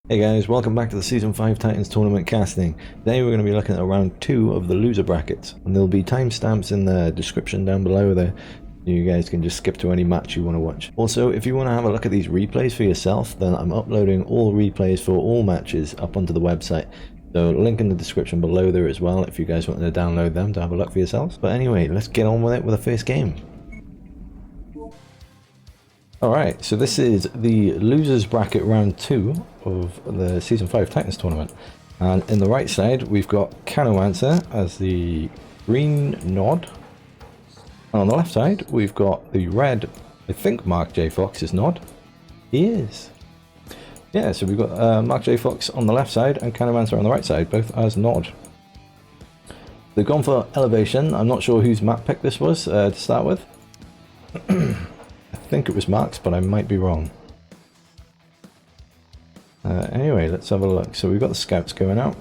Hey guys, welcome back to the Season 5 Titans Tournament casting. Today we're going to be looking at round 2 of the loser brackets. And there'll be timestamps in the description down below there. You guys can just skip to any match you want to watch. Also, if you want to have a look at these replays for yourself, then I'm uploading all replays for all matches up onto the website. So link in the description below there as well if you guys want to download them to have a look for yourselves. But anyway, let's get on with it with the first game. Alright, so this is the losers bracket round 2 of the Season 5 Titans tournament. And in the right side, we've got Khanomancer as the green nod. And on the left side, we've got the red, I think MarkJFox is nod. He is. Yeah, so we've got MarkJFox on the left side and Khanomancer on the right side, both as nod. They've gone for elevation. I'm not sure whose map pick this was to start with. I think it was Mark's, but I might be wrong. Anyway, let's have a look. So we've got the scouts going out.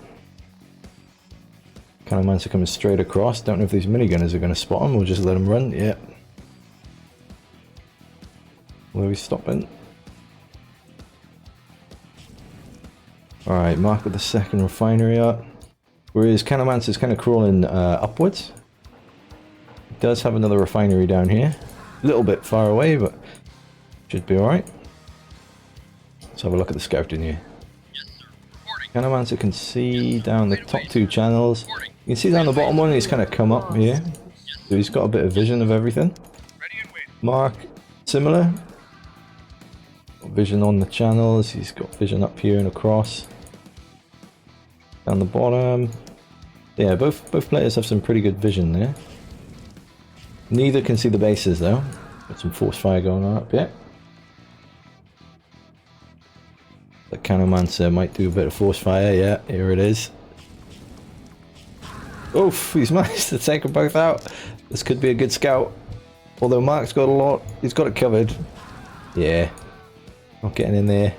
Khanomancer coming straight across. Don't know if these minigunners are going to spot him. We'll just let him run. Yep. Where are we stopping? Alright, Mark with the second refinery up. Whereas Khanomancer's kind of crawling upwards. He does have another refinery down here. A little bit far away, but should be alright. Let's have a look at the scouting here. Khanomancer can see down the top two channels. You can see down the bottom one, he's kind of come up here. So he's got a bit of vision of everything. Mark, similar. Got vision on the channels, he's got vision up here and across. Down the bottom. Yeah, both players have some pretty good vision there. Neither can see the bases though. Got some force fire going on up here. The Khanomancer might do a bit of force fire. Yeah, here it is. Oof, he's managed to take them both out. This could be a good scout. Although Mark's got a lot, he's got it covered. Yeah, not getting in there.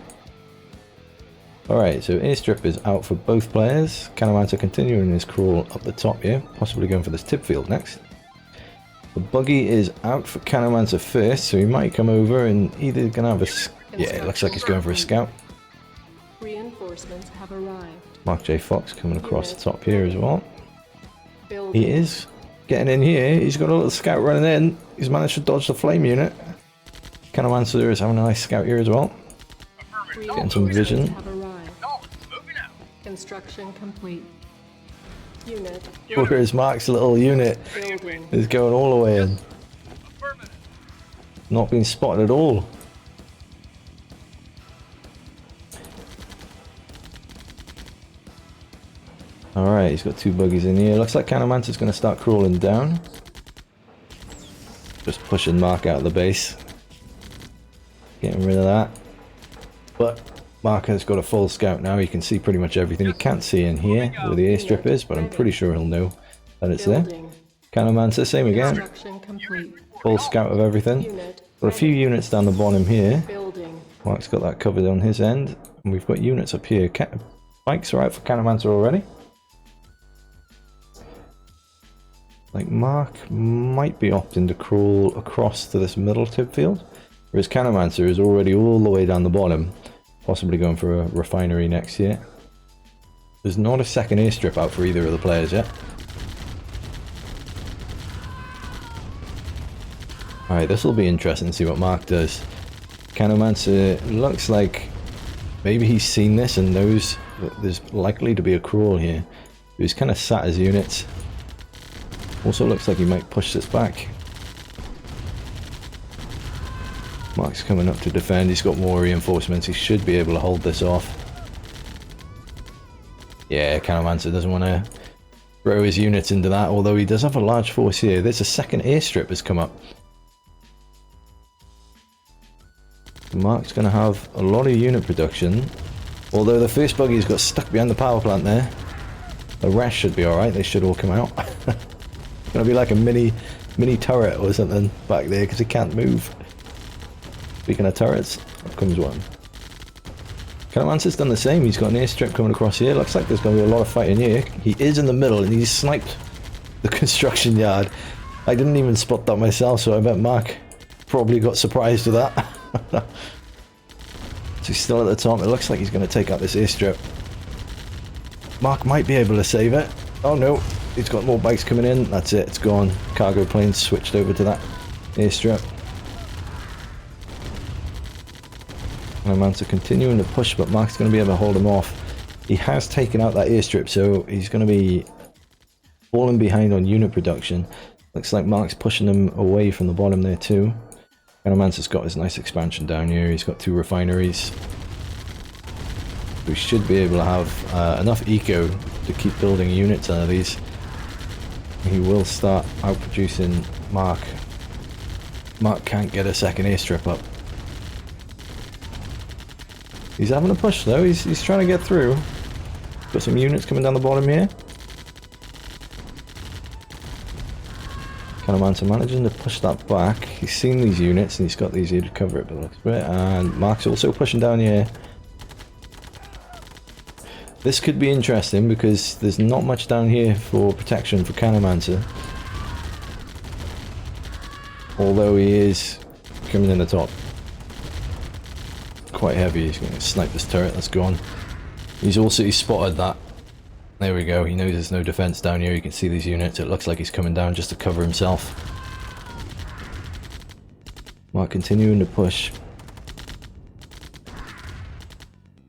Alright, so airstrip is out for both players. Khanomancer continuing his crawl up the top here, possibly going for this tip field next. The buggy is out for Khanomancer first, so he might come over and either gonna have a... Yeah, it looks like he's going for a scout. Reinforcements have arrived. MarkJFox coming across the top here as well. He is getting in here. He's got a little scout running in. He's managed to dodge the flame unit. Khanomancer is having a nice scout here as well. Getting some vision. Construction complete. Unit. Whereas Mark's little unit is going all the way in. Not being spotted at all. Alright, he's got two buggies in here. Looks like Khanomancer's going to start crawling down. Just pushing Mark out of the base. Getting rid of that. But Mark has got a full scout now. He can see pretty much everything. He can't see in here where the airstrip is, but I'm pretty sure he'll know that it's there. Khanomancer, same again. Full scout of everything. Got a few units down the bottom here. Mark's got that covered on his end. And we've got units up here. Bikes are out for Khanomancer already. Like Mark might be opting to crawl across to this middle tip field. Whereas Khanomancer is already all the way down the bottom. Possibly going for a refinery next year. There's not a second airstrip out for either of the players yet. Alright, this will be interesting to see what Mark does. Khanomancer looks like maybe he's seen this and knows that there's likely to be a crawl here. He's kind of sat his units. Also looks like he might push this back. Mark's coming up to defend. He's got more reinforcements. He should be able to hold this off. Yeah, Khanomancer doesn't want to throw his units into that, although he does have a large force here. There's a second airstrip has come up. Mark's going to have a lot of unit production. Although the first buggy's got stuck behind the power plant there. The rest should be alright. They should all come out. It's going to be like a mini turret or something back there because he can't move. Speaking of turrets, up comes one. Khanomancer's done the same. He's got an airstrip coming across here. Looks like there's going to be a lot of fighting here. He is in the middle and he's sniped the construction yard. I didn't even spot that myself, so I bet Mark probably got surprised with that. So he's still at the top. It looks like he's going to take out this airstrip. Mark might be able to save it. Oh no, he's got more bikes coming in. That's it, it's gone. Cargo plane switched over to that airstrip. Khanomancer continuing to push, but Mark's going to be able to hold him off. He has taken out that airstrip, so he's going to be falling behind on unit production. Looks like Mark's pushing him away from the bottom there too. Khanomancer's got his nice expansion down here. He's got 2 refineries. We should be able to have enough eco to keep building units out of these. He will start outproducing Mark. Mark can't get a second airstrip up. He's having a push though. He's trying to get through. Got some units coming down the bottom here. Khanomancer managing to push that back. He's seen these units and he's got these here to cover it, but looks a bit. And Mark's also pushing down here. This could be interesting because there's not much down here for protection for Khanomancer. Although he is coming in the top. Quite heavy. He's going to snipe this turret. That's gone. He's spotted that. There we go. He knows there's no defense down here. You can see these units. It looks like he's coming down just to cover himself. Mark continuing to push.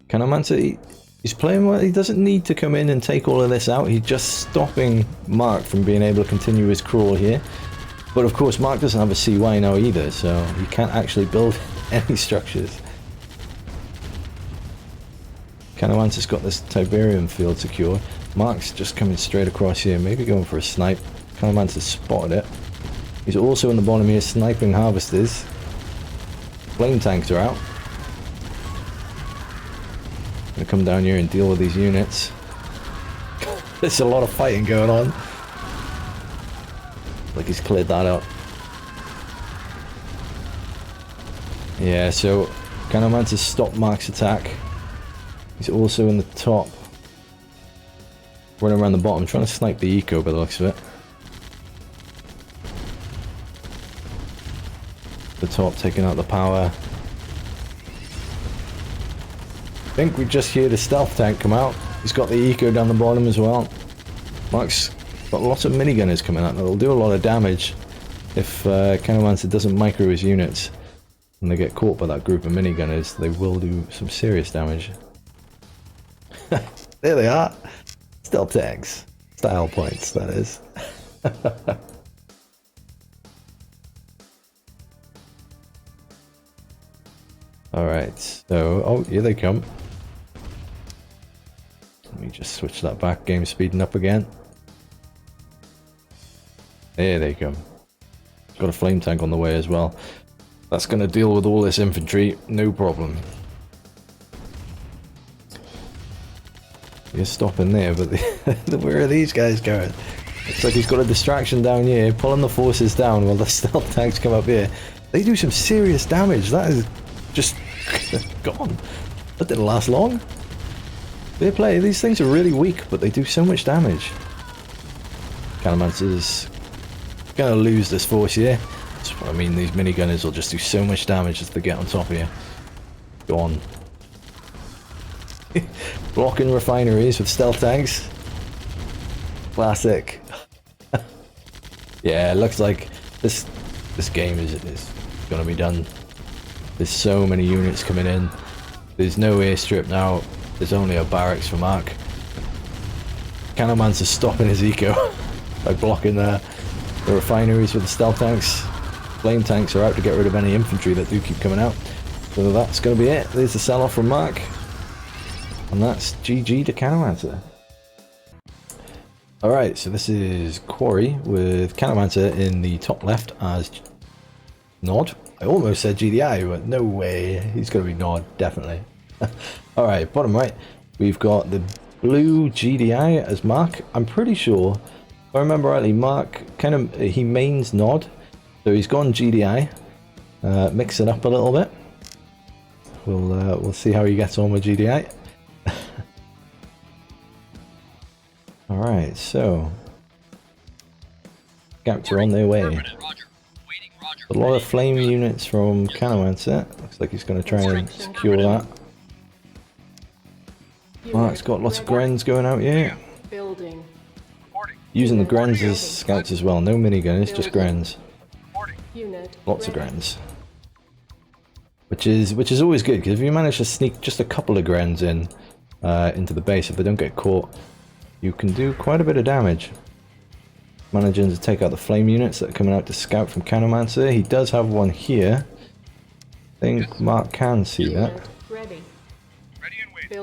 Khanomancer, he's playing well. He doesn't need to come in and take all of this out. He's just stopping Mark from being able to continue his crawl here. But of course, Mark doesn't have a CY now either, so he can't actually build any structures. Khanomancer's got this Tiberian field secure. Mark's just coming straight across here, maybe going for a snipe. Khanomancer's spotted it. He's also in the bottom here sniping harvesters. Flame tanks are out. Gonna come down here and deal with these units. There's a lot of fighting going on. Like he's cleared that out. Yeah, so Khanomancer's stopped Mark's attack. He's also in the top. Running around the bottom, trying to snipe the eco by the looks of it. The top taking out the power. I think we just hear the stealth tank come out. He's got the eco down the bottom as well. Mark's got lots of minigunners coming out. That'll do a lot of damage if Khanomancer doesn't micro his units. And they get caught by that group of minigunners, they will do some serious damage. There they are. Stealth tanks. Style points, that is. Alright, so... oh, here they come. Let me just switch that back. Game speeding up again. There they come. Got a flame tank on the way as well. That's going to deal with all this infantry, no problem. You're stopping there, but where are these guys going? Looks like he's got a distraction down here, pulling the forces down while the stealth tanks come up here. They do some serious damage. That is just gone. That didn't last long. Fair play. These things are really weak, but they do so much damage. Khanomancer's gonna lose this force here. That's what I mean. These minigunners will just do so much damage as they get on top here. Gone. Blocking refineries with stealth tanks. Classic. Yeah, it looks like this game is going to be done. There's so many units coming in. There's no airstrip now. There's only a barracks for Mark. Khanomancer's stopping his eco by blocking the refineries with the stealth tanks. Flame tanks are out to get rid of any infantry that do keep coming out. So that's going to be it. There's the sell-off from Mark. And that's GG to Khanomancer. Alright, so this is Quarry with Khanomancer in the top left as Nod. I almost said GDI, but no way. He's going to be Nod, definitely. Alright, bottom right, we've got the blue GDI as Mark. I'm pretty sure, if I remember rightly, Mark he mains Nod. So he's gone GDI. Mix it up a little bit. We'll see how he gets on with GDI. Alright, so scouts are on their way. A lot of flame units from Khanomancer. Looks like he's going to try and secure that. Mark's got lots of Grens going out here. Building. Using the Grens as scouts as well. No miniguns, just Grens. Unit. Lots of Grens. Which is always good, because if you manage to sneak just a couple of Grens in into the base, if they don't get caught, you can do quite a bit of damage. Managing to take out the flame units that are coming out to scout from Khanomancer. He does have one here. I think Mark can see that. Ready.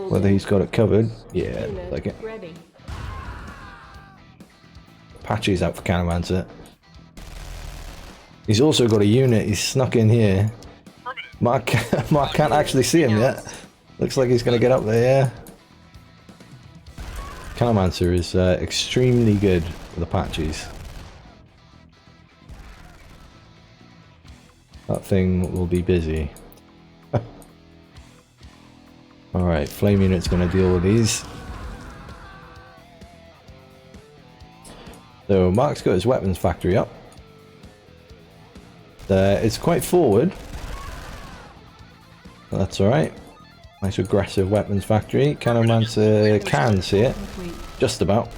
Whether he's got it covered. Yeah, like it. Ready. Apache's out for Khanomancer. He's also got a unit. He's snuck in here. Mark can't actually see him yet. Looks like he's going to get up there, yeah. Khanomancer is extremely good with Apaches. That thing will be busy. Alright, flame unit's going to deal with these. So Mark's got his weapons factory up. It's quite forward. That's alright. Nice aggressive weapons factory. Khanomancer can see it. Just about.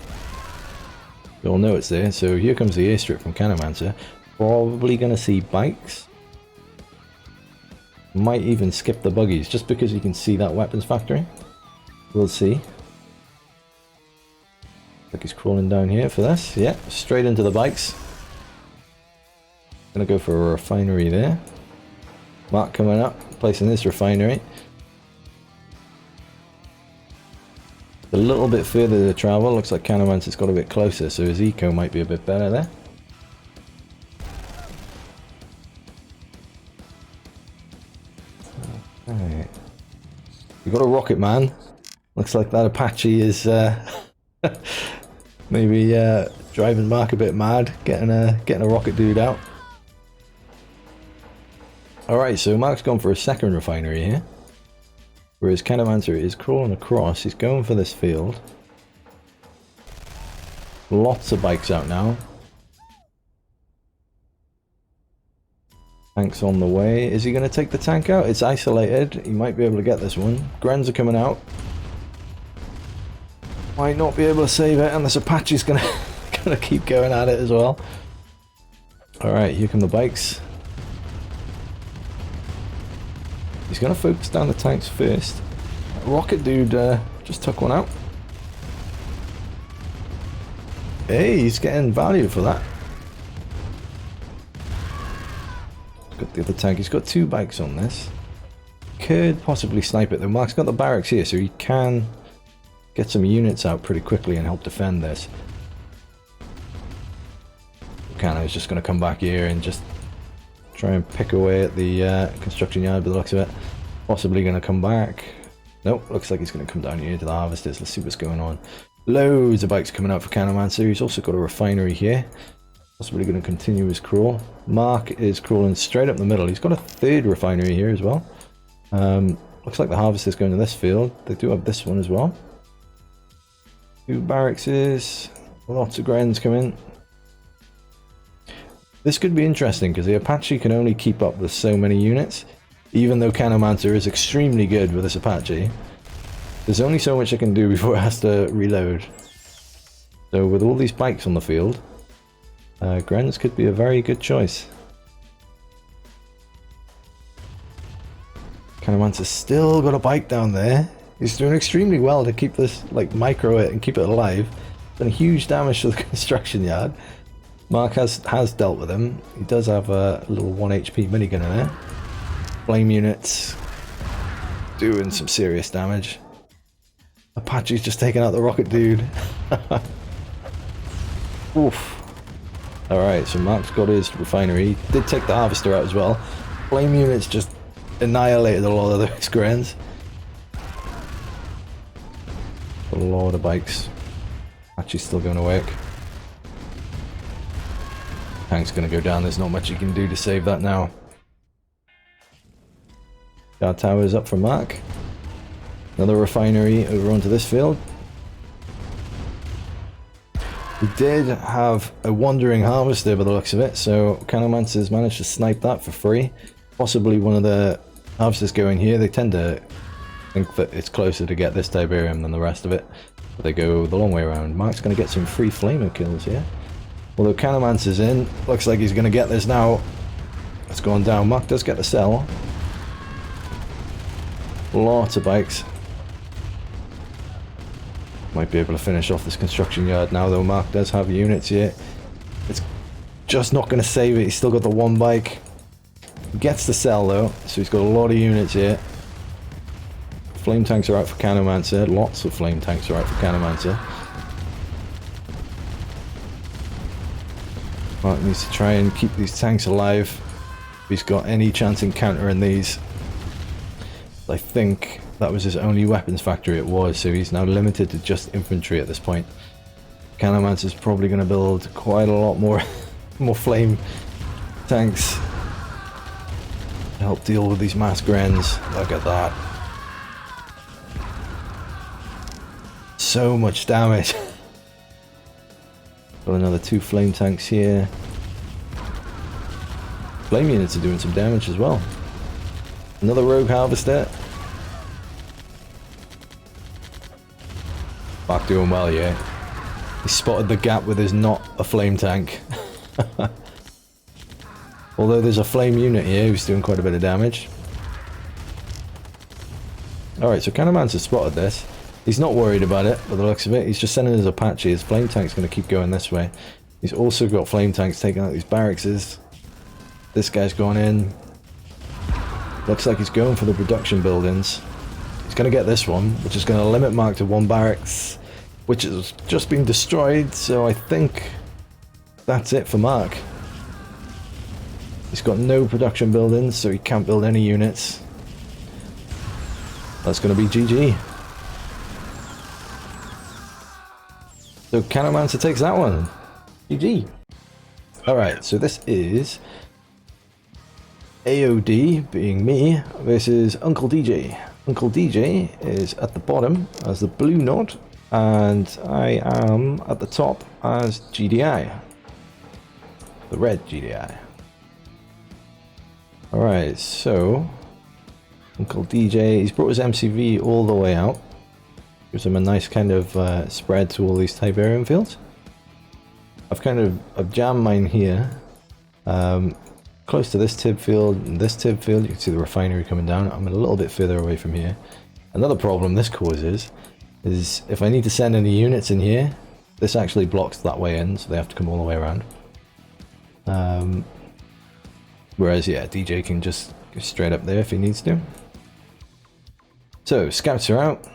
You'll know it's there. So here comes the airstrip from Khanomancer. Probably going to see bikes. Might even skip the buggies just because you can see that weapons factory. We'll see. Like he's crawling down here for this. Yeah, straight into the bikes. Gonna go for a refinery there. Mark coming up, placing this refinery. A little bit further to travel. Looks like Khanomancer's got a bit closer, so his eco might be a bit better there. Alright. We got a rocket man. Looks like that Apache is maybe driving Mark a bit mad, getting a rocket dude out. Alright, so Mark's gone for a second refinery here. Whereas Khanomancer is crawling across. He's going for this field. Lots of bikes out now. Tank's on the way. Is he going to take the tank out? It's isolated. He might be able to get this one. Grens are coming out. Might not be able to save it, and this Apache's going to keep going at it as well. Alright, here come the bikes. He's going to focus down the tanks first. Rocket dude just took one out. Hey, he's getting value for that. Got the other tank. He's got two bikes on this. Could possibly snipe it though. Mark's got the barracks here, so he can get some units out pretty quickly and help defend this. Khano's just going to come back here and just try and pick away at the construction yard by the looks of it. Possibly going to come back. Nope, looks like he's going to come down here to the harvesters. Let's see what's going on. Loads of bikes coming out for Khanomancer. He's also got a refinery here. Possibly going to continue his crawl. Mark is crawling straight up the middle. He's got a third refinery here as well. Looks like the harvester's going to this field. They do have this one as well. Two barracks. Lots of Grens coming. This could be interesting because the Apache can only keep up with so many units. Even though Khanomancer is extremely good with this Apache, there's only so much it can do before it has to reload. So with all these bikes on the field, Grens could be a very good choice. Khanomancer's still got a bike down there. He's doing extremely well to keep this, like, micro it and keep it alive. Done huge damage to the construction yard. Mark has dealt with him. He does have a little 1 HP minigun in there. Flame units doing some serious damage. Apache's just taking out the rocket dude. Oof. Alright, so Mark's got his refinery. He did take the harvester out as well. Flame units just annihilated a lot of those Grens. A lot of bikes. Apache's still going to work. Tank's going to go down. There's not much you can do to save that now. Guard tower's up for Mark. Another refinery over onto this field. We did have a wandering harvester by the looks of it, so Khanomancer's managed to snipe that for free. Possibly one of the harvesters going here. They tend to think that it's closer to get this Tiberium than the rest of it. But they go the long way around. Mark's going to get some free flamer kills here. Although Khanomancer's in, looks like he's going to get this now. It's gone down. Mark does get the cell. Lots of bikes. Might be able to finish off this construction yard now, though. Mark does have units here. It's just not going to save it. He's still got the one bike. He gets the cell, though, so he's got a lot of units here. Flame tanks are out for Khanomancer. Lots of flame tanks are out for Khanomancer. Mark needs to try and keep these tanks alive if he's got any chance in countering these. I think that was his only weapons factory, it was, so he's now limited to just infantry at this point. Khanomancer is probably going to build quite a lot more flame tanks to help deal with these mass grens. Look at that. So much damage. Got another 2 flame tanks here. Flame units are doing some damage as well. Another rogue harvester. Mark doing well, yeah. He spotted the gap with his not a flame tank. Although there's a flame unit here who's doing quite a bit of damage. Alright, so Khanomancer spotted this. He's not worried about it, by the looks of it. He's just sending his Apache. His flame tank's going to keep going this way. He's also got flame tanks taking out these barracks. This guy's gone in. Looks like he's going for the production buildings. He's going to get this one, which is going to limit Mark to 1 barracks, which has just been destroyed, so I think that's it for Mark. He's got no production buildings, so he can't build any units. That's going to be GG. So Khanomancer takes that one. GG. Alright, so this is AOD, being me, versus UncleDJ. UncleDJ is at the bottom as the blue node, and I am at the top as GDI. The red GDI. Alright, so UncleDJ, he's brought his MCV all the way out. Gives him a nice kind of spread to all these Tiberium fields. I've jammed mine here. Close to this Tib field and this Tib field. You can see the refinery coming down. I'm a little bit further away from here. Another problem this causes is if I need to send any units in here, this actually blocks that way in, so they have to come all the way around. Whereas, yeah, DJ can just go straight up there if he needs to. So, scouts are out.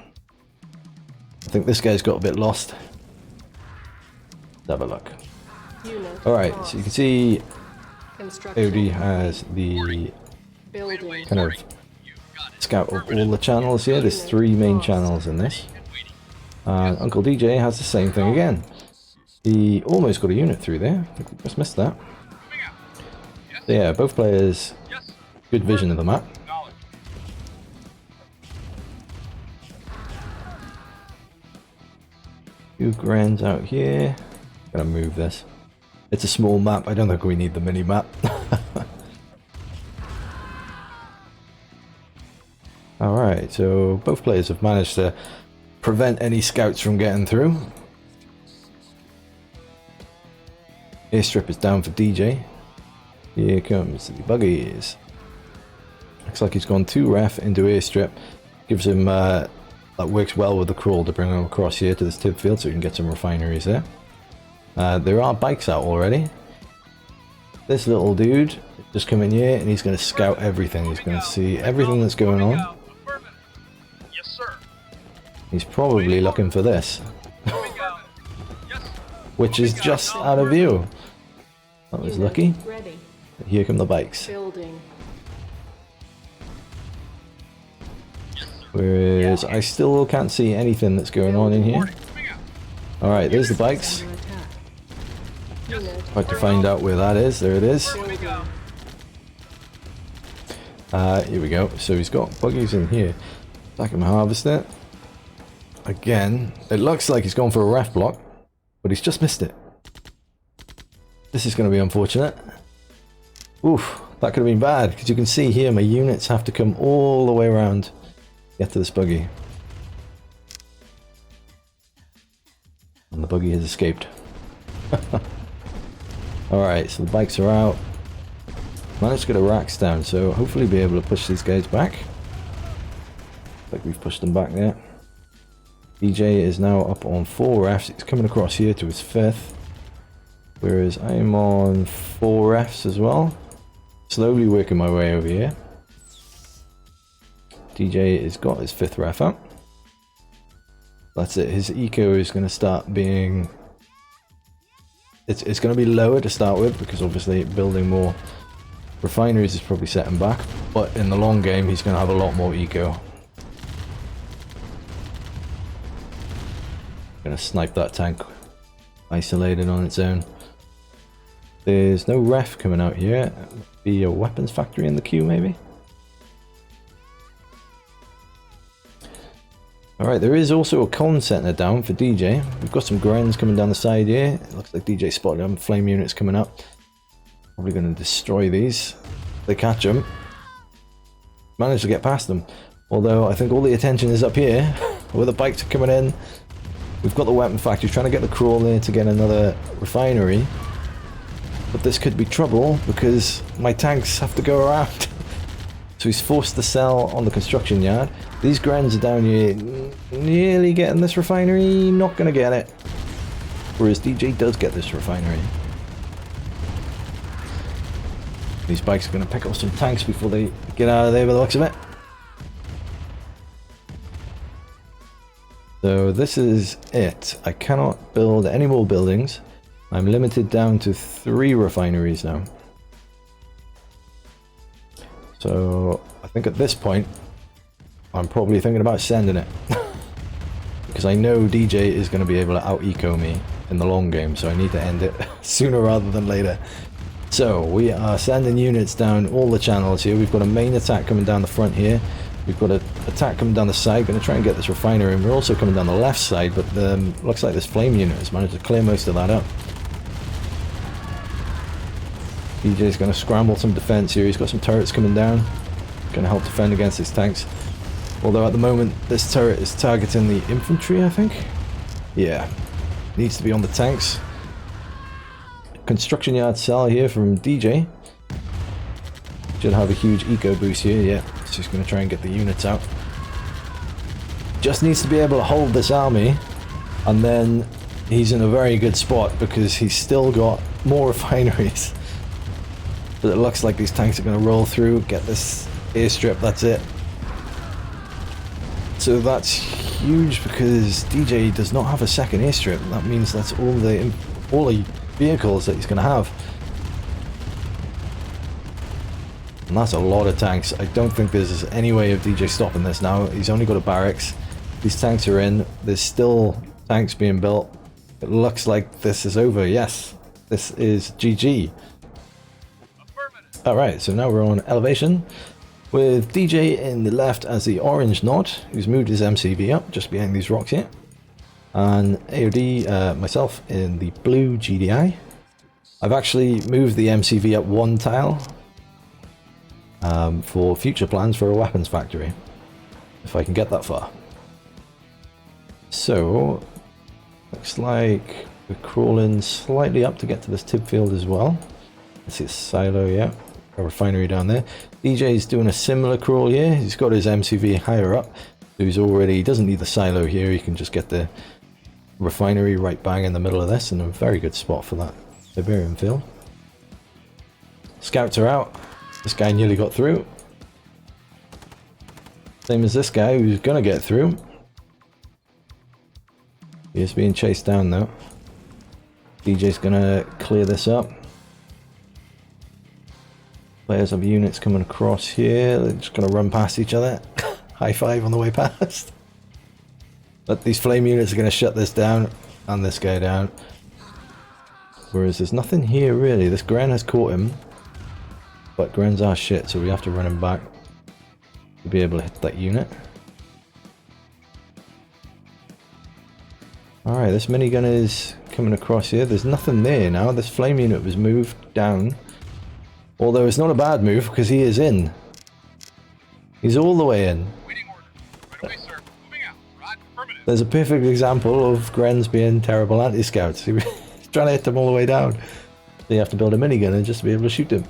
I think this guy's got a bit lost. Let's have a look. Alright, so you can see OD has the kind of scout up all the channels here. There's 3 main channels in this. And UncleDJ has the same thing again. He almost got a unit through there. I think we just missed that. So yeah, both players, good vision of the map. Few grens out here. Gonna move this. It's a small map. I don't think we need the mini map. Alright, so both players have managed to prevent any scouts from getting through. Airstrip is down for DJ. Here comes the buggies. Looks like he's gone 2 ref into airstrip. Gives him, that works well with the crawl to bring him across here to this tip field so he can get some refineries there. There are bikes out already. This little dude just come in here and he's going to scout everything. He's going to see everything that's going on. He's probably looking for this. Which is just out of view. That was lucky. Here come the bikes. Whereas I still can't see anything that's going on in here. Alright, there's the bikes. About to find out where that is. There it is. Here we go. So he's got buggies in here. Back him harvester. Again, it looks like he's gone for a ref block, but he's just missed it. This is going to be unfortunate. Oof, that could have been bad, because you can see here my units have to come all the way around Get to this buggy. And the buggy has escaped. Alright, so the bikes are out. Managed to get a racks down, so hopefully be able to push these guys back. Like we've pushed them back there. DJ is now up on 4 refs. He's coming across here to his 5th. Whereas I am on 4 refs as well. Slowly working my way over here. DJ has got his 5th ref up. That's it. His eco is going to start being... It's going to be lower to start with, because obviously building more refineries is probably setting back. But in the long game, he's going to have a lot more eco. Going to snipe that tank isolated on its own. There's no ref coming out here. Be a weapons factory in the queue, maybe? Alright, there is also a con center down for DJ. We've got some Grens coming down the side here. It looks like DJ spotted them. Flame units coming up. Probably going to destroy these. They catch them. Managed to get past them. Although I think all the attention is up here, where the bikes are coming in. We've got the weapon factory, trying to get the crawl there to get another refinery. But this could be trouble, because my tanks have to go around. So he's forced to sell on the construction yard. These Grens are down here, nearly getting this refinery, not going to get it. Whereas DJ does get this refinery. These bikes are going to pick up some tanks before they get out of there by the looks of it. So this is it. I cannot build any more buildings. I'm limited down to 3 refineries now. So I think at this point, I'm probably thinking about sending it. Because I know DJ is going to be able to out-eco me in the long game, so I need to end it sooner rather than later. So we are sending units down all the channels here. We've got a main attack coming down the front here. We've got an attack coming down the side. Going to try and get this refinery, and we're also coming down the left side, but looks like this flame unit has managed to clear most of that up. DJ's going to scramble some defense here. He's got some turrets coming down. Going to help defend against his tanks. Although at the moment, this turret is targeting the infantry, I think. Yeah. Needs to be on the tanks. Construction yard cell here from DJ. Should have a huge eco boost here. Yeah. So he's going to try and get the units out. Just needs to be able to hold this army. And then he's in a very good spot, because he's still got more refineries. But it looks like these tanks are going to roll through, get this airstrip, that's it. So that's huge, because DJ does not have a second airstrip. That means that's all the vehicles that he's going to have. And that's a lot of tanks. I don't think there's any way of DJ stopping this now. He's only got a barracks. These tanks are in. There's still tanks being built. It looks like this is over. Yes, this is GG. Alright, so now we're on elevation with DJ in the left as the orange nod, who's moved his MCV up just behind these rocks here, and AOD, myself, in the blue GDI. I've actually moved the MCV up 1 tile for future plans for a weapons factory, if I can get that far. So, looks like we're crawling slightly up to get to this tip field as well. Let's see a silo, yeah. A refinery down there. DJ's doing a similar crawl here. He's got his MCV higher up. So he doesn't need the silo here. He can just get the refinery right bang in the middle of this, and a very good spot for that Tiberian field. Scouts are out. This guy nearly got through. Same as this guy who's gonna get through. He is being chased down though. DJ's gonna clear this up. Players have units coming across here. They're just going to run past each other. High five on the way past. But these flame units are going to shut this down and this guy down. Whereas there's nothing here really. This Gren has caught him. But Grens are shit, so we have to run him back to be able to hit that unit. Alright, this minigun is coming across here. There's nothing there now. This flame unit was moved down. Although it's not a bad move, because he is in. He's all the way in. There's a perfect example of Grenz being terrible anti-scouts. He's trying to hit them all the way down. So you have to build a minigun and just to be able to shoot him.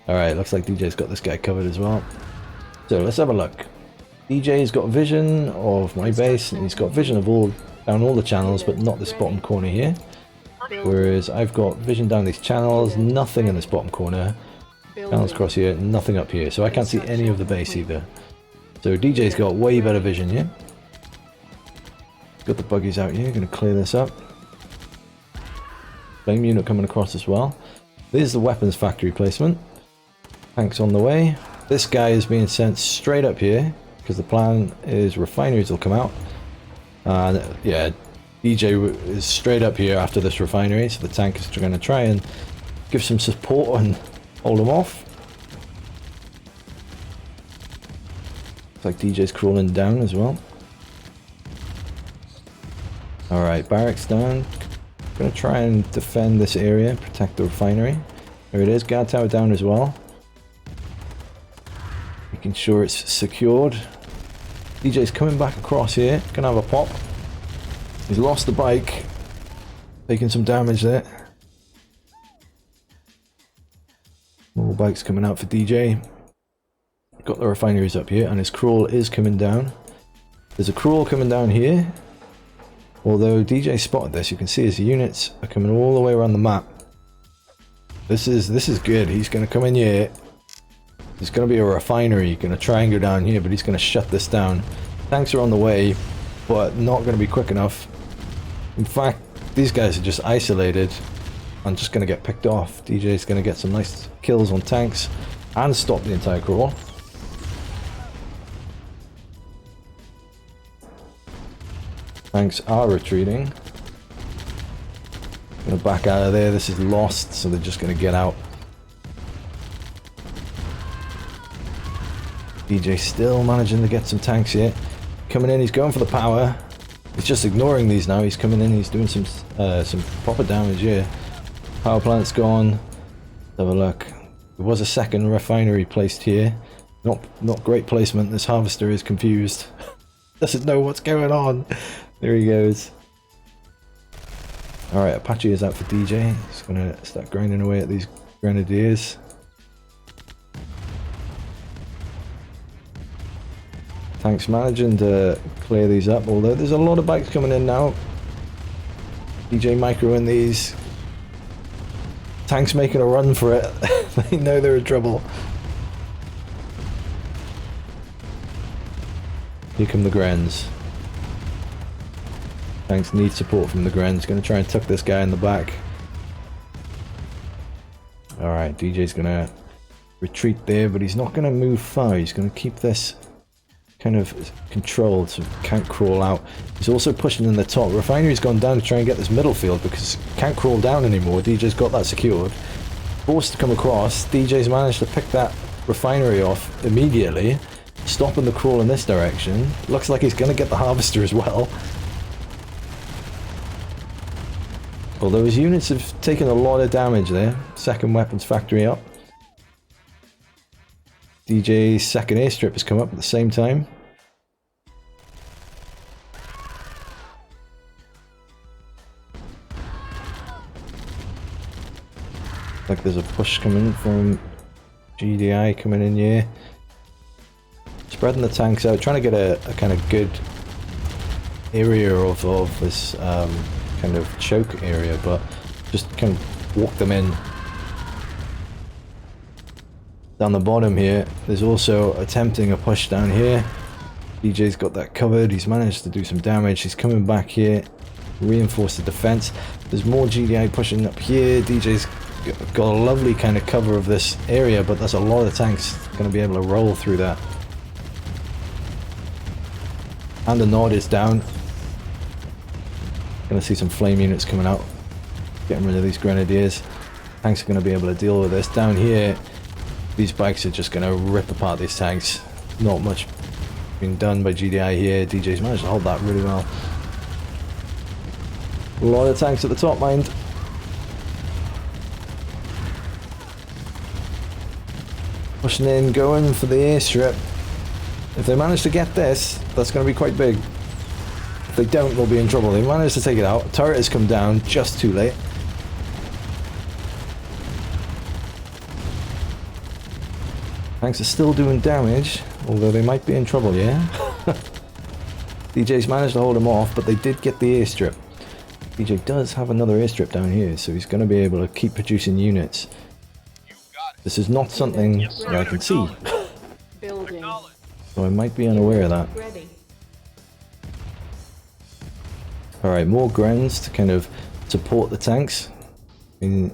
Alright, looks like DJ's got this guy covered as well. So let's have a look. DJ's got vision of my base, and he's got vision of down all the channels, but not this bottom corner here. Whereas I've got vision down these channels, nothing in this bottom corner. Channels across here, nothing up here. So I can't see any of the base either. So DJ's got way better vision here. Got the buggies out here, gonna clear this up. Flame unit coming across as well. There's the weapons factory placement. Tanks on the way. This guy is being sent straight up here, because the plan is refineries will come out. And yeah, DJ is straight up here after this refinery, so the tank is going to try and give some support and hold them off. Looks like DJ's crawling down as well. Alright, barracks down. Going to try and defend this area, protect the refinery. There it is, guard tower down as well. Making sure it's secured. DJ's coming back across here, gonna have a pop. He's lost the bike, taking some damage there. More bikes coming out for DJ. Got the refineries up here, and his crawl is coming down. There's a crawl coming down here. Although DJ spotted this, you can see his units are coming all the way around the map. This is good. He's gonna come in here. There's going to be a refinery, going to try and go down here, but he's going to shut this down. Tanks are on the way, but not going to be quick enough. In fact, these guys are just isolated and just going to get picked off. DJ's going to get some nice kills on tanks and stop the entire crawl. Tanks are retreating. Going to back out of there. This is lost, so they're just going to get out. DJ still managing to get some tanks here. Coming in, he's going for the power. He's just ignoring these now. He's coming in, he's doing some proper damage here. Power plant's gone. Let's have a look. There was a second refinery placed here. Not great placement. This harvester is confused. Doesn't know what's going on. There he goes. Alright, Apache is out for DJ. He's gonna start grinding away at these grenadiers. Tanks managing to clear these up, although there's a lot of bikes coming in now. DJ microing these. Tanks making a run for it. They know they're in trouble. Here come the Grens. Tanks need support from the Grens. Gonna try and tuck this guy in the back. Alright, DJ's gonna retreat there, but he's not gonna move far. He's gonna keep this kind of controlled so he can't crawl out. He's also pushing in the top. Refinery's gone down to try and get this middle field because he can't crawl down anymore. DJ's got that secured. Forced to come across. DJ's managed to pick that refinery off immediately, stopping the crawl in this direction. Looks like he's going to get the harvester as well. Although his units have taken a lot of damage there. Second weapons factory up. DJ's second airstrip has come up at the same time. Like there's a push coming from GDI coming in here. Spreading the tanks out, trying to get a kind of good area of this kind of choke area, but just kind of walk them in. Down the bottom here, there's also attempting a push down here. DJ's got that covered. He's managed to do some damage. He's coming back here, reinforce the defense. There's more GDI pushing up here. DJ's got a lovely kind of cover of this area, but there's a lot of tanks going to be able to roll through that. And the Nord is down. Going to see some flame units coming out, getting rid of these grenadiers. Tanks are going to be able to deal with this. Down here, these bikes are just going to rip apart these tanks. Not much being done by GDI here. DJ's managed to hold that really well. A lot of tanks at the top, mind. Pushing in, going for the airstrip. If they manage to get this, that's going to be quite big. If they don't, they'll be in trouble. They managed to take it out. Turret has come down just too late. Tanks are still doing damage, although they might be in trouble, yeah? DJ's managed to hold them off, but they did get the airstrip. DJ does have another airstrip down here, so he's going to be able to keep producing units. This is not something that I can see. Building. So I might be unaware of that. Ready. Alright, more Grens to kind of support the tanks. I mean,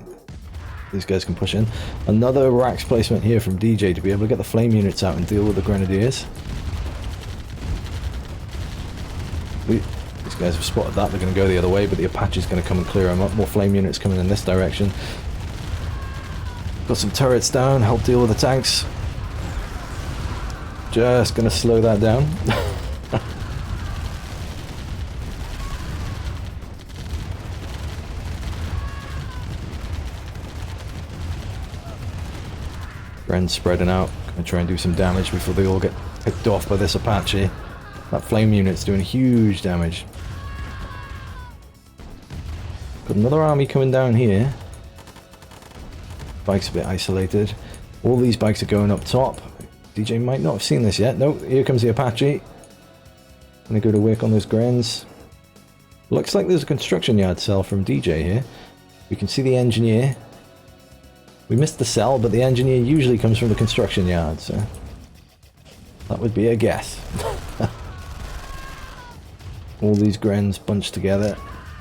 these guys can push in. Another racks placement here from DJ to be able to get the flame units out and deal with the Grenadiers. These guys have spotted that. They're going to go the other way, but the Apache's going to come and clear them up. More flame units coming in this direction. Got some turrets down, help deal with the tanks. Just going to slow that down. Gren's spreading out. Gonna try and do some damage before they all get picked off by this Apache. That flame unit's doing huge damage. Got another army coming down here. Bike's a bit isolated. All these bikes are going up top. DJ might not have seen this yet. Nope, here comes the Apache. Gonna go to work on those Grens. Looks like there's a construction yard cell from DJ here. We can see the engineer. We missed the cell, but the engineer usually comes from the construction yard, so that would be a guess. All these Grens bunched together.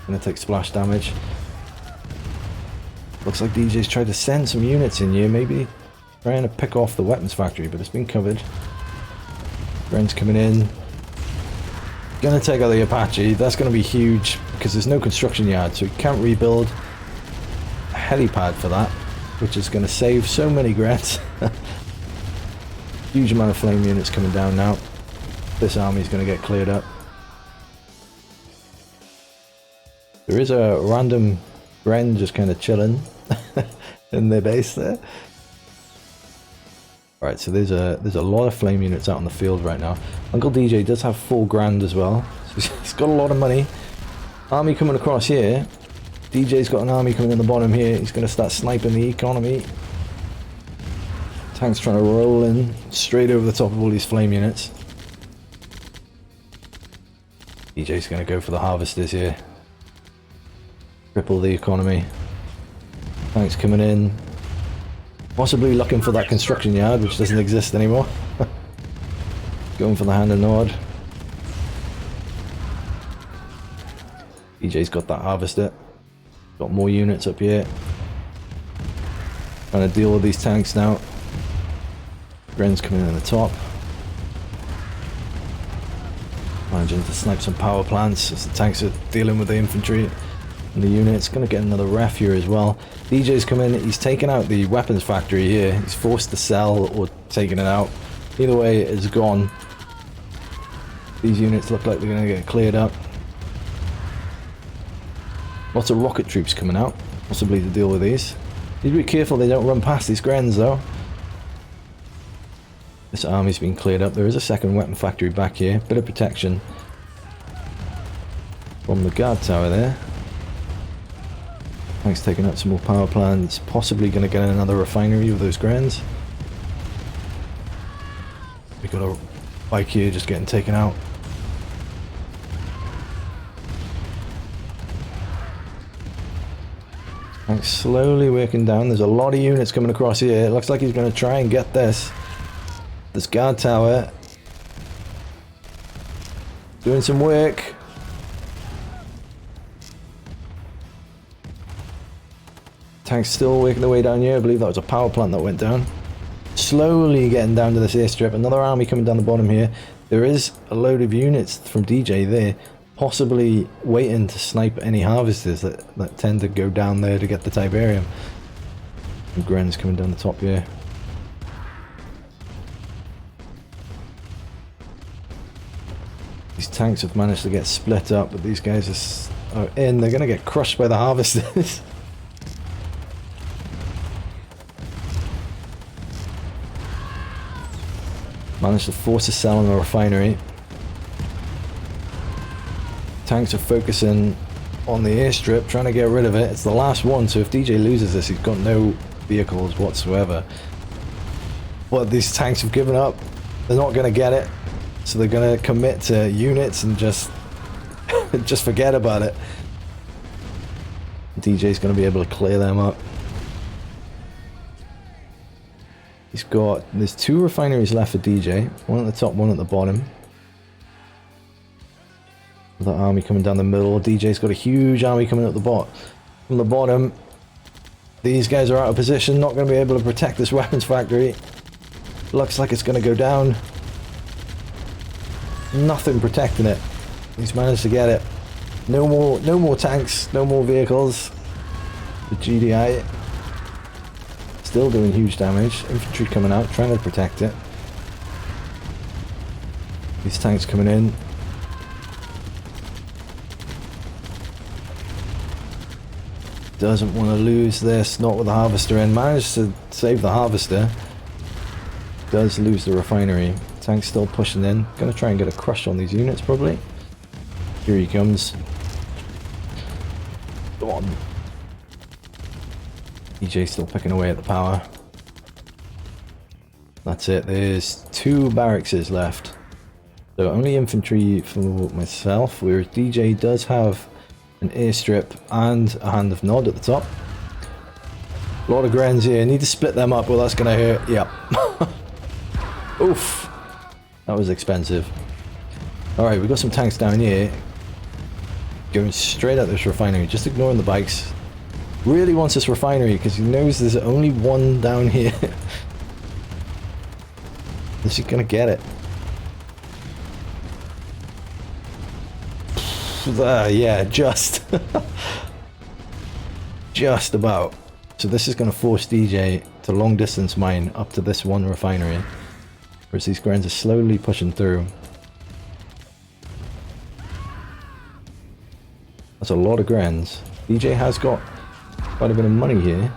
Gonna take splash damage. Looks like DJ's tried to send some units in here, maybe trying to pick off the weapons factory, but it's been covered. Gren's coming in. Gonna take out the Apache. That's gonna be huge because there's no construction yard, so we can't rebuild a helipad for that, which is going to save so many Grens. Huge amount of flame units coming down now. This army's going to get cleared up. There is a random Gren just kind of chilling in their base there. Alright, so there's a lot of flame units out on the field right now. UncleDJ does have 4 grand as well, so he's got a lot of money. Army coming across here. DJ's got an army coming in the bottom here. He's going to start sniping the economy. Tank's trying to roll in straight over the top of all these flame units. DJ's going to go for the harvesters here. Cripple the economy. Tank's coming in. Possibly looking for that construction yard, which doesn't exist anymore. Going for the hand and nod. DJ's got that harvester. Got more units up here. Trying to deal with these tanks now. Gren's coming in at the top. Managing to snipe some power plants as the tanks are dealing with the infantry and the units. Gonna get another ref here as well. DJ's come in, he's taken out the weapons factory here. He's forced to sell or taken it out. Either way, it's gone. These units look like they're gonna get cleared up. Lots of rocket troops coming out, possibly to deal with these. Need to be careful they don't run past these Grens though. This army's been cleared up. There is a second weapon factory back here. Bit of protection from the guard tower there. Tank's taking out some more power plants. Possibly going to get another refinery with those Grens. We got a bike here just getting taken out. Tank's slowly working down. There's a lot of units coming across here. It looks like he's going to try and get this. This guard tower. Doing some work. Tank's still working their way down here. I believe that was a power plant that went down. Slowly getting down to this airstrip. Another army coming down the bottom here. There is a load of units from DJ there. Possibly waiting to snipe any harvesters that tend to go down there to get the Tiberium. And Gren's coming down the top here. These tanks have managed to get split up, but these guys are in. They're going to get crushed by the harvesters. Managed to force a sell on the refinery. Tanks are focusing on the airstrip, trying to get rid of it. It's the last one, so if DJ loses this, he's got no vehicles whatsoever. But these tanks have given up. They're not going to get it, so they're going to commit to units and just just forget about it. DJ's going to be able to clear them up. There's 2 refineries left for DJ. One at the top, one at the bottom. The army coming down the middle. DJ's got a huge army coming up from the bottom. These guys are out of position, not going to be able to protect this weapons factory. Looks like it's going to go down. Nothing protecting it. He's managed to get it. No more tanks, no more vehicles. The GDI still doing huge damage. Infantry coming out, trying to protect it. These tanks coming in. Doesn't want to lose this, not with the harvester in. Managed to save the harvester. Does lose the refinery. Tank's still pushing in. Gonna try and get a crush on these units probably. Here he comes. Go on. DJ's still picking away at the power. That's it. There's 2 barracks left. So only infantry for myself, whereas DJ does have an airstrip and a hand of nod at the top. A lot of Grens here. Need to split them up. Well, that's going to hurt. Yep. Oof. That was expensive. Alright, we've got some tanks down here. Going straight at this refinery. Just ignoring the bikes. Really wants this refinery because he knows there's only one down here. Is he going to get it? Yeah, just just about. So this is going to force DJ to long distance mine up to this one refinery, whereas these Grens are slowly pushing through. That's a lot of Grens. DJ has got quite a bit of money here,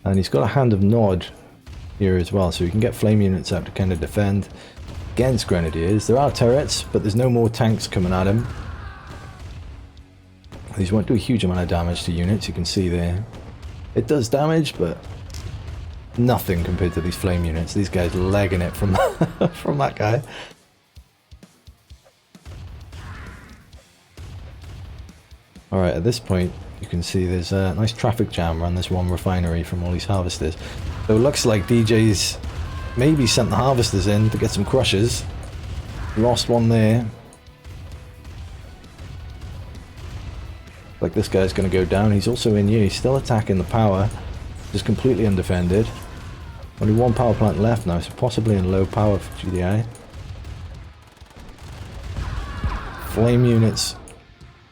and he's got a hand of nod here as well, so he can get flame units out to kind of defend against grenadiers. There are turrets, but there's no more tanks coming at him. These won't do a huge amount of damage to units, you can see there. It does damage, but nothing compared to these flame units. These guys legging it from from that guy. Alright, at this point you can see there's a nice traffic jam around this one refinery from all these harvesters. So it looks like DJ's maybe sent the harvesters in to get some crushers. Lost one there. Like this guy's going to go down. He's also in here. He's still attacking the power. Just completely undefended. Only one power plant left now, so possibly in low power for GDI. Flame units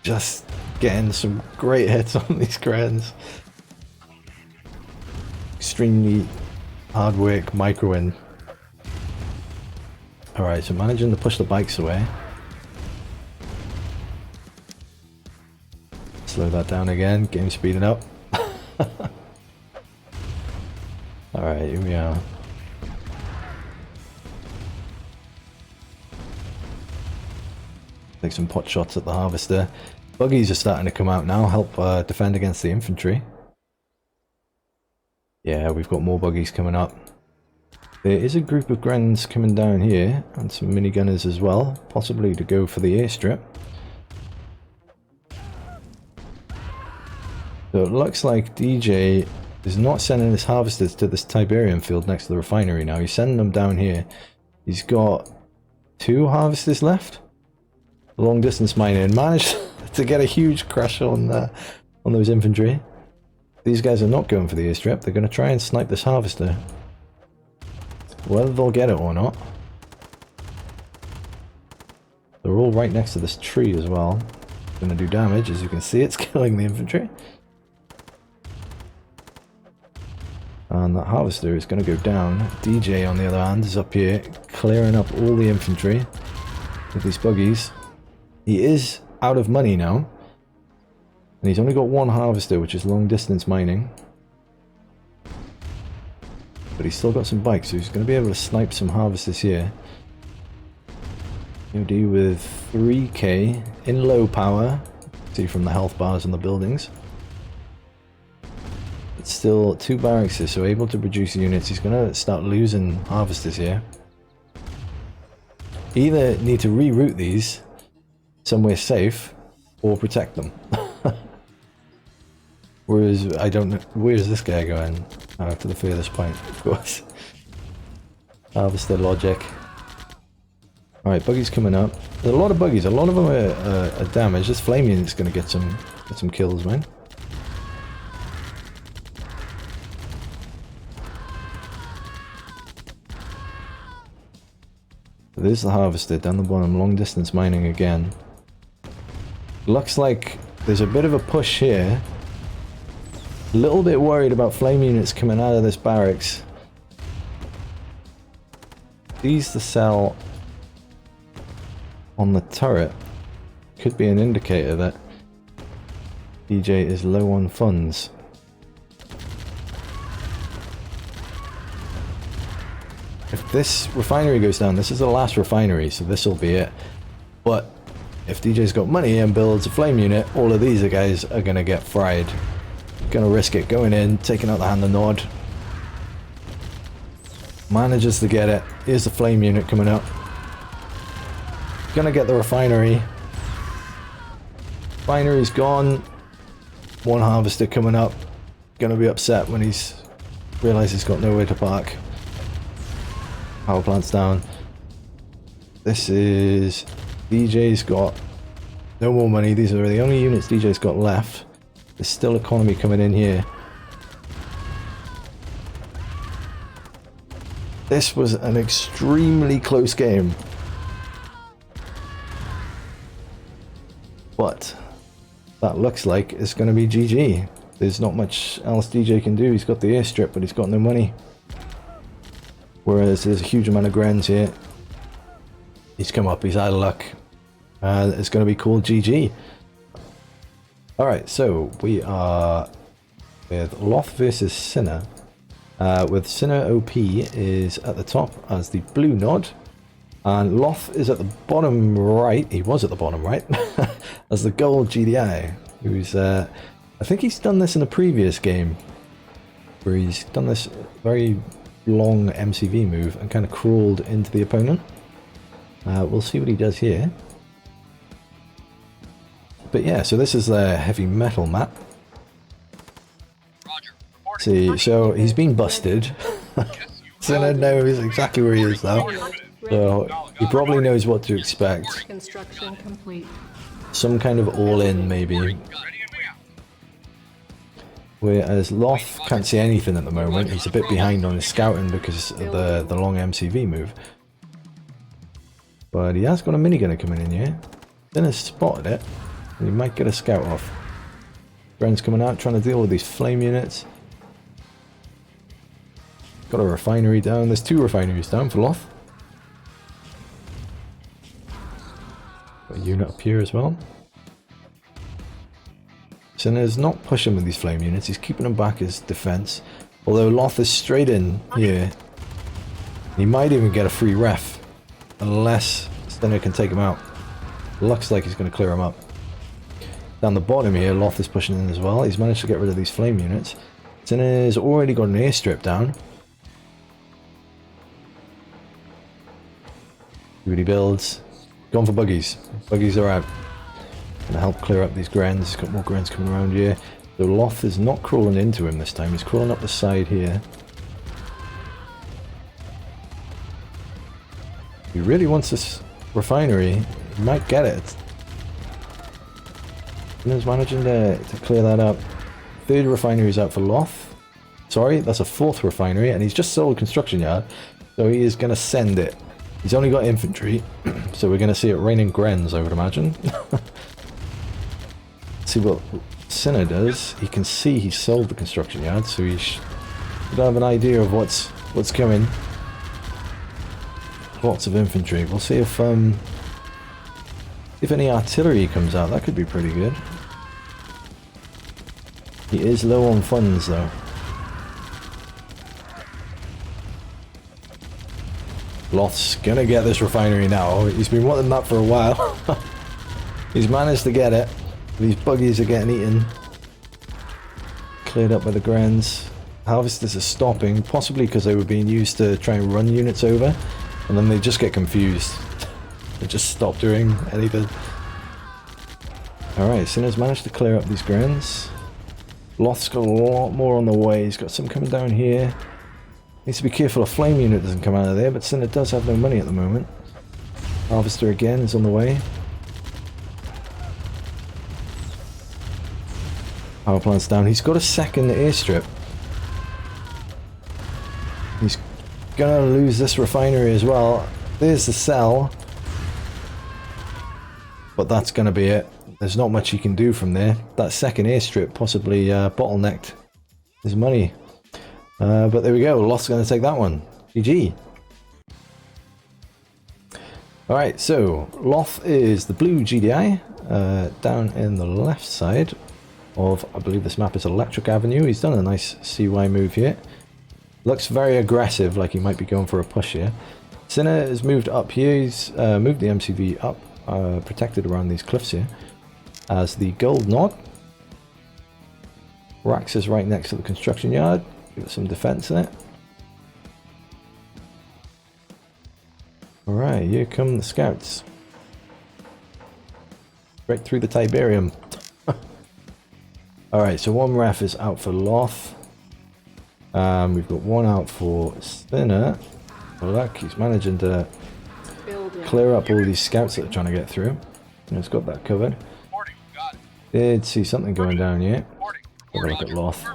just getting some great hits on these Grens. Extremely hard work, microing. Alright, so managing to push the bikes away. Slow that down again, game speeding up. Alright, here we are. Take some pot shots at the harvester. Buggies are starting to come out now, help defend against the infantry. Yeah, we've got more buggies coming up. There is a group of Grens coming down here, and some minigunners as well, possibly to go for the airstrip. So it looks like DJ is not sending his harvesters to this Tiberian field next to the refinery now. He's sending them down here. He's got 2 harvesters left. Long distance mining. Managed to get a huge crush on those infantry. These guys are not going for the airstrip. They're going to try and snipe this harvester. Whether they'll get it or not. They're all right next to this tree as well. Going to do damage. As you can see, it's killing the infantry. And that harvester is going to go down. DJ, on the other hand, is up here clearing up all the infantry with these buggies. He is out of money now. And he's only got 1 harvester, which is long distance mining. But he's still got some bikes, so he's going to be able to snipe some harvesters here. UD with 3k in low power. See from the health bars on the buildings. It's still 2 barracks here, so able to produce units. He's going to start losing harvesters here. Either need to reroute these somewhere safe or protect them. Whereas, I don't know, where's this guy going? To the furthest point, of course. Harvester logic. Alright, buggies coming up. There's a lot of buggies, a lot of them are damaged. This flame unit's going to get some kills, man. There's the harvester down the bottom, long distance mining again. Looks like there's a bit of a push here. A little bit worried about flame units coming out of this barracks. These to sell on the turret could be an indicator that DJ is low on funds. If this refinery goes down, this is the last refinery, so this will be it. But if DJ's got money and builds a flame unit, all of these guys are going to get fried. Gonna risk it, going in, taking out the hand of Nod. Manages to get it. Here's the flame unit coming up. Gonna get the refinery. Refinery's gone. One harvester coming up. Gonna be upset when he's realized he's got nowhere to park. Power plant's down. This is... DJ's got no more money. These are the only units DJ's got left. There's still economy coming in here. This was an extremely close game. But that looks like it's going to be GG. There's not much else DJ can do. He's got the airstrip, but he's got no money. Whereas there's a huge amount of grens here. He's come up, he's out of luck. It's going to be called GG. Alright, so we are with Loth versus SiNA. With SiNA OP is at the top as the blue nod. And Loth is at the bottom right. He was at the bottom right. as the gold GDI. Who's, I think he's done this in a previous game. Where he's done this very long MCV move and kind of crawled into the opponent. We'll see what he does here. But yeah, so this is the heavy metal map. See, so he's been busted. SiNA knows exactly where he is though. So he probably knows what to expect. Construction complete. Some kind of all-in maybe. Whereas Loth can't see anything at the moment. He's a bit behind on his scouting because of the long MCV move. But he has got a minigunner coming in here. SiNA's spotted it. And he might get a scout off. Bren's coming out trying to deal with these flame units. Got a refinery down. There's 2 refineries down for Loth. Got a unit up here as well. SiNA's not pushing with these flame units. He's keeping them back as defense. Although Loth is straight in here. He might even get a free ref. Unless SiNA can take him out. Looks like he's going to clear him up. Down the bottom here, Loth is pushing in as well. He's managed to get rid of these flame units. SiNA's already got an airstrip down. See what he builds. Gone for buggies. Buggies are out. Gonna help clear up these grens. He's got more grens coming around here. So Loth is not crawling into him this time. He's crawling up the side here. If he really wants this refinery, he might get it. SiNA's managing to clear that up. 3rd refinery is out for Loth. Sorry, that's a 4th refinery, and he's just sold construction yard, so he is going to send it. He's only got infantry, so we're going to see it raining grens, I would imagine. See what SiNA does. He can see he sold the construction yard, so he should have an idea of what's coming. Lots of infantry. We'll see if any artillery comes out. That could be pretty good. He is low on funds though. Loth's gonna get this refinery now. He's been wanting that for a while. He's managed to get it. These buggies are getting eaten. Cleared up by the Grens. Harvesters are stopping, possibly because they were being used to try and run units over, and then they just get confused. They just stop doing anything. Alright, SiNA's managed to clear up these Grens. Loth's got a lot more on the way. He's got some coming down here. Needs to be careful a flame unit doesn't come out of there, but SiNA does have no money at the moment. Harvester again is on the way. Power plant's down. He's got a second airstrip. He's gonna lose this refinery as well. There's the cell. But that's gonna be it. There's not much he can do from there. That second airstrip possibly bottlenecked his money. But there we go. Loth's gonna take that one. GG. Alright, so Loth is the blue GDI. Down in the left side of, I believe this map is Electric Avenue. He's done a nice CY move here. Looks very aggressive, like he might be going for a push here. SiNA has moved up here. He's moved the MCV up, protected around these cliffs here. As the gold nod. Rax is right next to the construction yard. Give it some defense in it. Alright, here come the scouts. Right through the Tiberium. Alright, so one ref is out for Loth. We've got one out for SiNA. Well, luck, he's managing to clear up all these scouts that are trying to get through. And he's got that covered. Did see something going down here. Have a look at Loth.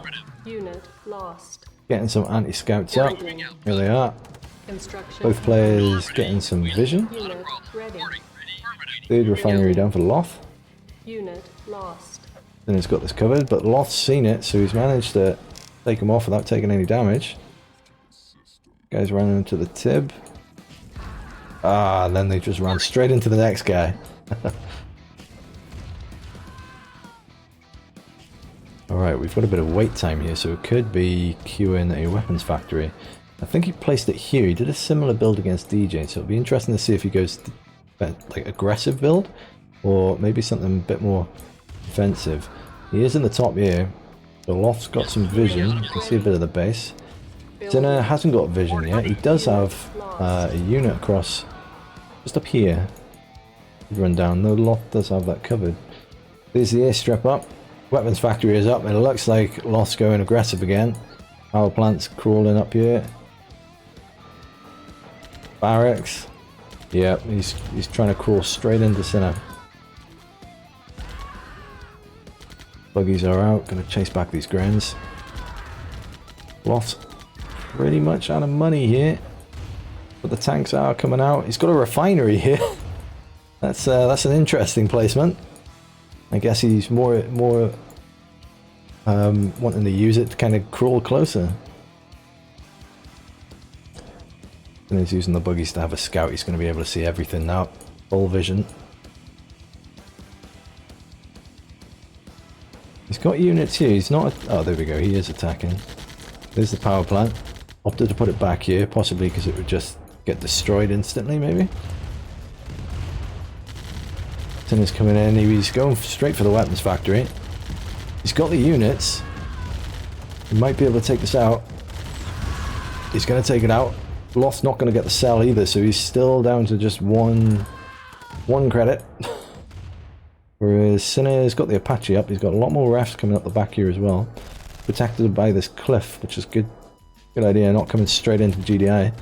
Unit lost. Getting some anti-scouts up. Here they are. Both players getting some vision. Unit ready. Third refinery down for Loth. Unit lost. Then he's got this covered, but Loth's seen it, so he's managed to take him off without taking any damage. Guys running into the Tib. Ah, and then they just ran straight into the next guy. Alright, we've got a bit of wait time here, so it could be queuing a weapons factory. I think he placed it here. He did a similar build against DJ, so it'll be interesting to see if he goes like aggressive build, or maybe something a bit more defensive. He is in the top here. The Loth's got some vision. You can see a bit of the base. SiNA hasn't got vision yet. He does have a unit across just up here. Run down. The Loth does have that covered. There's the airstrip up. Weapons factory is up. It looks like Loth's going aggressive again. Power plant's crawling up here. Barracks. Yeah, he's trying to crawl straight into SiNA. Buggies are out. Gonna chase back these Grens. Loth's pretty much out of money here, but the tanks are coming out. He's got a refinery here. That's an interesting placement. I guess he's more wanting to use it to kind of crawl closer. And he's using the buggies to have a scout. He's going to be able to see everything now. Full vision. He's got units here. He's not... Oh, there we go. He is attacking. There's the power plant. Opted to put it back here, possibly because it would just get destroyed instantly, maybe. SiNA's coming in. He's going straight for the weapons factory. He's got the units. He might be able to take this out. He's going to take it out. Loth's not going to get the cell either, so he's still down to just one credit. Whereas SiNA's got the Apache up. He's got a lot more refs coming up the back here as well. Protected by this cliff, which is good. Good idea, not coming straight into GDI.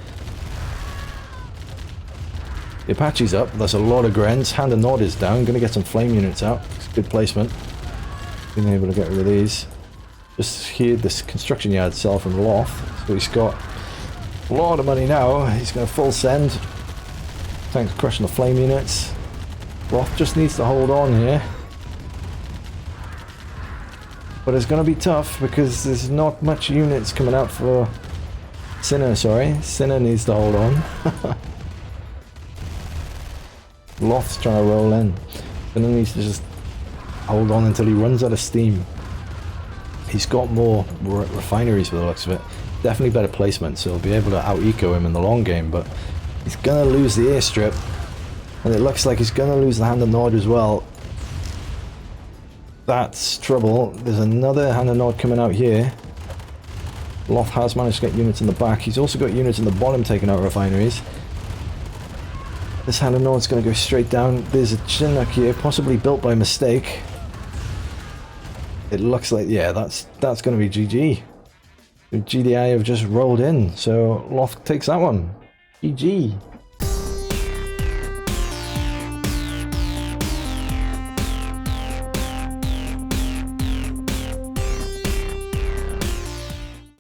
The Apache's up. There's a lot of Grens. Hand and Nod is down. Going to get some flame units out. It's good placement. Being able to get rid of these. Just here, this construction yard sell from Loth. So he's got a lot of money now. He's going to full send. Tanks crushing the flame units. Loth just needs to hold on here. But it's going to be tough because there's not much units coming out for SiNA, sorry. SiNA needs to hold on. Loth's trying to roll in. SiNA needs to just hold on until he runs out of steam. He's got more refineries by the looks of it. Definitely better placement, so he'll be able to out-eco him in the long game, but He's gonna lose the airstrip. And it looks like he's gonna lose the Hand of Nod as well. That's trouble. There's another Hand of Nod coming out here. Loth has managed to get units in the back. He's also got units in the bottom taking out refineries. This Hand of Nod's going to go straight down. There's a Chinook here, possibly built by mistake. It looks like, yeah, that's going to be GG. The GDI have just rolled in, so Loth takes that one. GG.